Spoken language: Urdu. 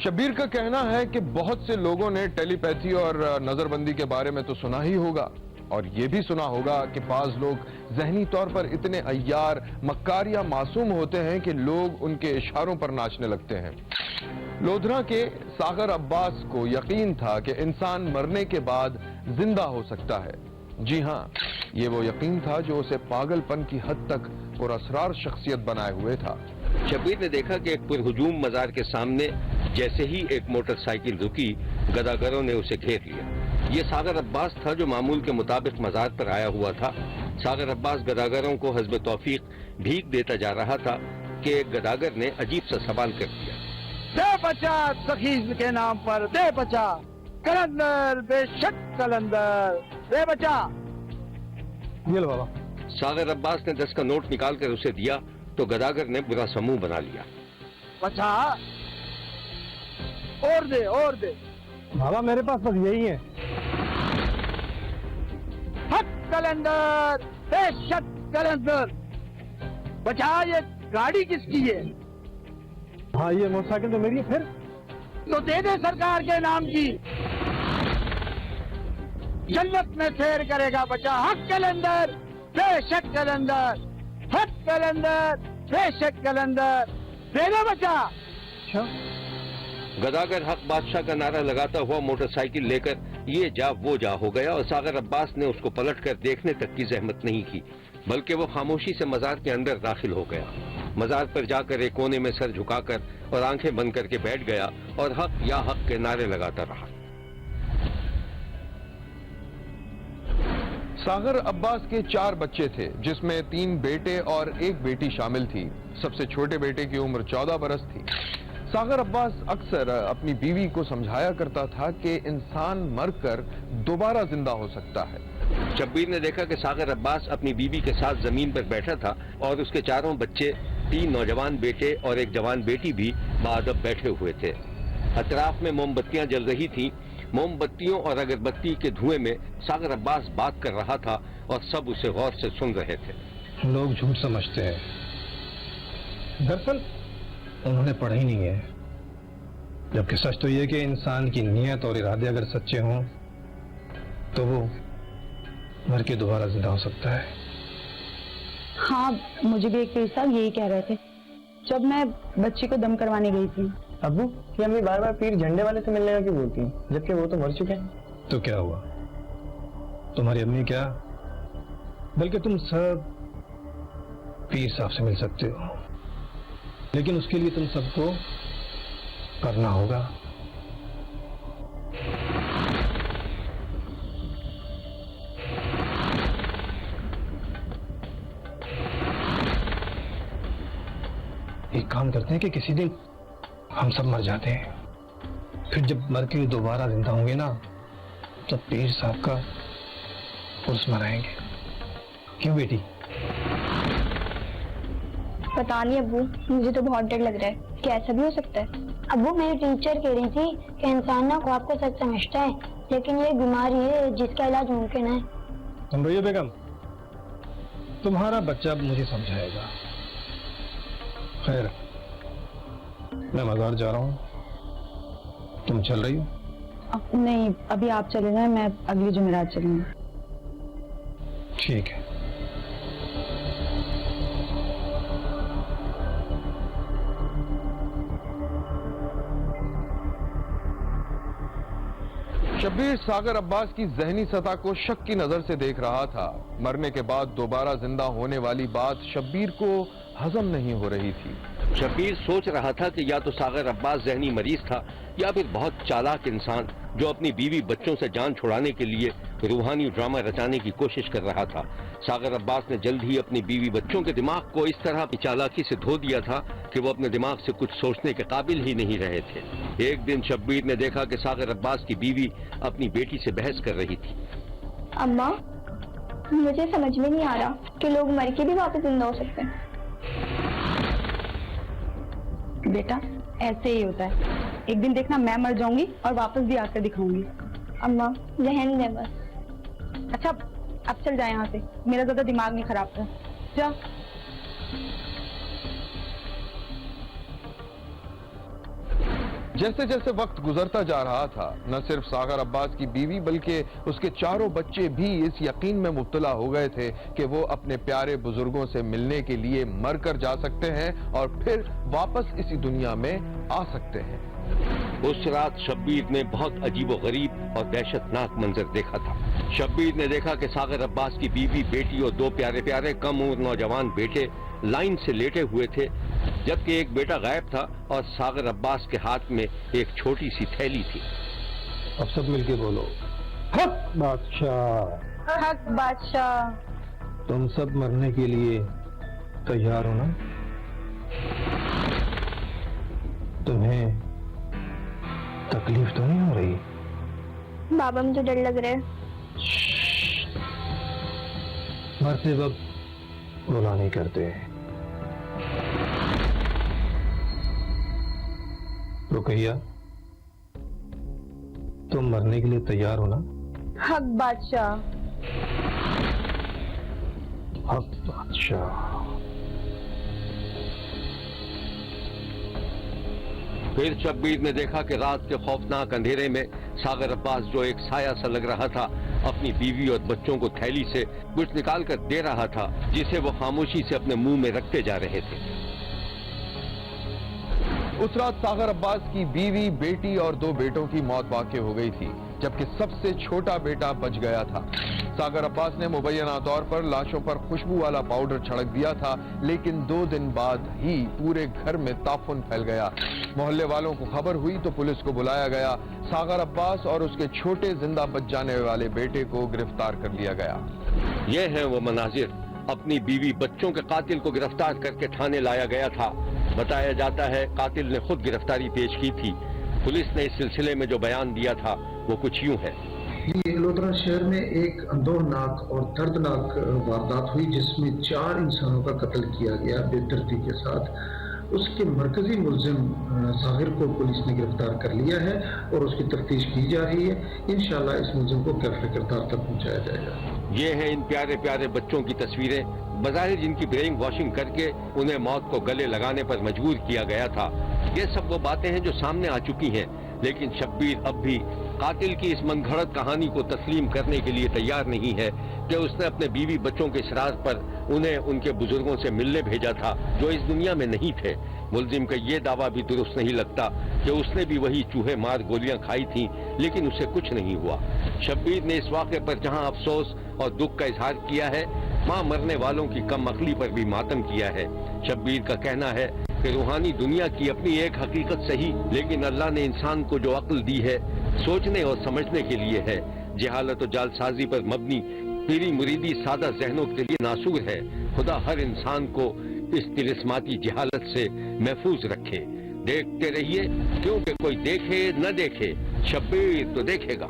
شبیر کا کہنا ہے کہ بہت سے لوگوں نے ٹیلی پیتھی اور نظر بندی کے بارے میں تو سنا ہی ہوگا، اور یہ بھی سنا ہوگا کہ بعض لوگ ذہنی طور پر اتنے عیار، مکار یا معصوم ہوتے ہیں کہ لوگ ان کے اشاروں پر ناچنے لگتے ہیں۔ لودھرا کے ساغر عباس کو یقین تھا کہ انسان مرنے کے بعد زندہ ہو سکتا ہے۔ جی ہاں، یہ وہ یقین تھا جو اسے پاگل پن کی حد تک پراسرار شخصیت بنائے ہوئے تھا۔ شبیر نے دیکھا کہ ایک پرہجوم مزار کے سامنے جیسے ہی ایک موٹر سائیکل رکی، گداگروں نے اسے گھیر لیا۔ یہ ساغر عباس تھا جو معمول کے مطابق مزار پر آیا ہوا تھا۔ ساغر عباس گداگروں کو حسب توفیق بھیک دیتا جا رہا تھا کہ ایک گداگر نے عجیب سا سوال کر دیا۔ دے بچا سخیز کے نام پر، دے بچا کلندر، بے شک کلندر، دے بچا۔ یہ لو بابا۔ ساغر عباس نے 10 کا نوٹ نکال کر اسے دیا تو گداگر نے برا سا منہ بنا لیا۔ بچا اور دے اور دے۔ بابا میرے پاس بس یہی ہے۔ حق کلندر، بے شک کلندر۔ بچا یہ گاڑی کس کی ہے؟ ہاں یہ موٹر سائیکل تو میری ہے۔ پھر تو دے دے سرکار کے نام کی، جنت میں سیر کرے گا بچا۔ حق کلندر، بے شک کلندر، حق کلندر، بے شک کلندر، دے دے بچا۔ گداگر حق بادشاہ کا نعرہ لگاتا ہوا موٹر سائیکل لے کر یہ جا وہ جا ہو گیا، اور ساغر عباس نے اس کو پلٹ کر دیکھنے تک کی زحمت نہیں کی، بلکہ وہ خاموشی سے مزار کے اندر داخل ہو گیا۔ مزار پر جا کر ایک کونے میں سر جھکا کر اور آنکھیں بند کر کے بیٹھ گیا اور حق یا حق کے نعرے لگاتا رہا۔ ساغر عباس کے 4 بچے تھے، جس میں 3 بیٹے اور 1 بیٹی شامل تھی۔ سب سے چھوٹے بیٹے کی عمر 14 برس تھی۔ ساغر عباس اکثر اپنی بیوی کو سمجھایا کرتا تھا کہ انسان مر کر دوبارہ زندہ ہو سکتا ہے۔ شبیر نے دیکھا کہ ساغر عباس اپنی بیوی کے ساتھ زمین پر بیٹھا تھا اور اس کے 4 بچے، 3 نوجوان بیٹے اور 1 جوان بیٹی بھی باادب بیٹھے ہوئے تھے۔ اطراف میں موم بتیاں جل رہی تھیں۔ موم بتیوں اور اگربتی کے دھوئیں میں ساغر عباس بات کر رہا تھا اور سب اسے غور سے سن رہے تھے۔ لوگ جھوٹ سمجھتے ہیں، دراصل انہوں نے پڑھا ہی نہیں ہے، جبکہ سچ تو یہ کہ انسان کی نیت اور ارادے اگر سچے ہوں تو وہ مر کے دوبارہ زندہ ہو سکتا ہے۔ ہاں مجھے بھی ایک پیر صاحب یہی کہہ رہے تھے جب میں بچی کو دم کروانے گئی تھی۔ ابو یہ امی بار بار پیر جھنڈے والے سے ملنے کا کیوں بولتی ہیں، جبکہ وہ تو مر چکے ہیں؟ تو کیا ہوا، تمہاری امی کیا بلکہ تم سب پیر صاحب سے مل سکتے ہو، لیکن اس کے لیے تم سب کو کرنا ہوگا۔ ایک کام کرتے ہیں کہ کسی دن ہم سب مر جاتے ہیں، پھر جب مر کے دوبارہ زندہ ہوں گے نا تب پیر صاحب کا عرس منائیں گے، کیوں بیٹی؟ پتا نہیں ابو، مجھے تو بہت ڈر لگ رہا ہے کہ ایسا بھی ہو سکتا ہے۔ ابو میری ٹیچر کہہ رہی تھی کہ انسان نا خواب کو سچ سمجھتا ہے، لیکن یہ بیماری ہے جس کا علاج ممکن ہے۔ سمجھیے بیگم، تمہارا بچہ اب مجھے سمجھائے گا۔ خیر میں مزار جا رہا ہوں، تم چل رہی ہو؟ نہیں ابھی آپ چلے جائیں، میں اگلی جمعرات چلوں گی۔ ٹھیک ہے۔ شبیر ساغر عباس کی ذہنی سطح کو شک کی نظر سے دیکھ رہا تھا۔ مرنے کے بعد دوبارہ زندہ ہونے والی بات شبیر کو ہضم نہیں ہو رہی تھی۔ شبیر سوچ رہا تھا کہ یا تو ساغر عباس ذہنی مریض تھا یا پھر بہت چالاک انسان جو اپنی بیوی بچوں سے جان چھڑانے کے لیے روحانی ڈرامہ رچانے کی کوشش کر رہا تھا۔ ساغر عباس نے جلد ہی اپنی بیوی بچوں کے دماغ کو اس طرح چالاکی سے دھو دیا تھا کہ وہ اپنے دماغ سے کچھ سوچنے کے قابل ہی نہیں رہے تھے۔ ایک دن شبیر نے دیکھا کہ ساغر عباس کی بیوی اپنی بیٹی سے بحث کر رہی تھی۔ اماں مجھے سمجھ میں نہیں آ رہا کہ لوگ مر کے بھی واپس زندہ ہو سکتے ہیں۔ بیٹا ایسے ہی ہوتا ہے، ایک دن دیکھنا میں مر جاؤں گی اور واپس بھی آ کر دکھاؤں گی۔ اماں رہنے دے بس۔ اچھا اب چل جائے یہاں سے، میرا زیادہ دماغ نہیں خراب کر، جا۔ جیسے جیسے وقت گزرتا جا رہا تھا نہ صرف ساغر عباس کی بیوی بلکہ اس کے چاروں بچے بھی اس یقین میں مبتلا ہو گئے تھے کہ وہ اپنے پیارے بزرگوں سے ملنے کے لیے مر کر جا سکتے ہیں اور پھر واپس اسی دنیا میں آ سکتے ہیں۔ اس رات شبیر نے بہت عجیب و غریب اور دہشتناک منظر دیکھا تھا۔ شبیر نے دیکھا کہ ساغر عباس کی بیوی، بیٹی اور دو پیارے پیارے کم عمر نوجوان بیٹے لائن سے لیٹے ہوئے تھے، جبکہ ایک بیٹا غائب تھا اور ساغر عباس کے ہاتھ میں ایک چھوٹی سی تھیلی تھی۔ اب سب مل کے بولو، حق بادشاہ، حق بادشاہ۔ تم سب مرنے کے لیے تیار ہو نا؟ تمہیں تکلیف تو نہیں ہو رہی؟ بابا مجھے ڈر لگ رہا ہے۔ مرتے وقت رونا نہیں کرتے۔ رقیہ، تم مرنے کے لیے تیار ہو نا؟ حق بادشاہ۔ حق بادشاہ۔ پھر شبیر نے دیکھا کہ رات کے خوفناک اندھیرے میں ساغر عباس، جو ایک سایہ سا لگ رہا تھا، اپنی بیوی اور بچوں کو تھیلی سے کچھ نکال کر دے رہا تھا، جسے وہ خاموشی سے اپنے منہ میں رکھتے جا رہے تھے۔ اس رات ساغر عباس کی بیوی، بیٹی اور دو بیٹوں کی موت واقع ہو گئی تھی، جبکہ سب سے چھوٹا بیٹا بچ گیا تھا۔ ساغر عباس نے مبینہ طور پر لاشوں پر خوشبو والا پاؤڈر چھڑک دیا تھا، لیکن 2 دن بعد ہی پورے گھر میں تعفن پھیل گیا۔ محلے والوں کو خبر ہوئی تو پولیس کو بلایا گیا۔ ساغر عباس اور اس کے چھوٹے زندہ بچ جانے والے بیٹے کو گرفتار کر لیا گیا۔ یہ ہیں وہ مناظر۔ اپنی بیوی بچوں کے قاتل کو گرفتار کر کے تھانے لایا گیا تھا۔ بتایا جاتا ہے قاتل نے خود گرفتاری پیش کی تھی۔ پولیس نے اس سلسلے میں جو بیان دیا تھا وہ کچھ یوں ہے۔ لودھرا شہر میں ایک اندوہناک اور دردناک واردات ہوئی جس میں 4 انسانوں کا قتل کیا گیا بے دردی کے ساتھ۔ اس کے مرکزی ملزم ساغر کو پولیس نے گرفتار کر لیا ہے اور اس کی تفتیش کی جا رہی ہے۔ انشاءاللہ اس ملزم کو کیفر کردار تک پہنچایا جائے گا۔ یہ ہیں ان پیارے پیارے بچوں کی تصویریں، بظاہر جن کی برین واشنگ کر کے انہیں موت کو گلے لگانے پر مجبور کیا گیا تھا۔ یہ سب وہ باتیں ہیں جو سامنے آ چکی ہیں، لیکن شبیر اب بھی قاتل کی اس من گھڑت کہانی کو تسلیم کرنے کے لیے تیار نہیں ہے کہ اس نے اپنے بیوی بچوں کے اصرار پر انہیں ان کے بزرگوں سے ملنے بھیجا تھا جو اس دنیا میں نہیں تھے۔ ملزم کا یہ دعویٰ بھی درست نہیں لگتا کہ اس نے بھی وہی چوہے مار گولیاں کھائی تھیں، لیکن اسے کچھ نہیں ہوا۔ شبیر نے اس واقعے پر جہاں افسوس اور دکھ کا اظہار کیا ہے، وہاں مرنے والوں کی کم عقلی پر بھی ماتم کیا ہے۔ شبیر کا کہنا ہے کہ روحانی دنیا کی اپنی ایک حقیقت صحیح، لیکن اللہ نے انسان کو جو عقل دی ہے سوچنے اور سمجھنے کے لیے ہے۔ جہالت و جعلسازی پر مبنی پیری مریدی سادہ ذہنوں کے لیے ناسور ہے۔ خدا ہر انسان کو اس طلسماتی جہالت سے محفوظ رکھے۔ دیکھتے رہیے، کیونکہ کوئی دیکھے نہ دیکھے، شبیر تو دیکھے گا۔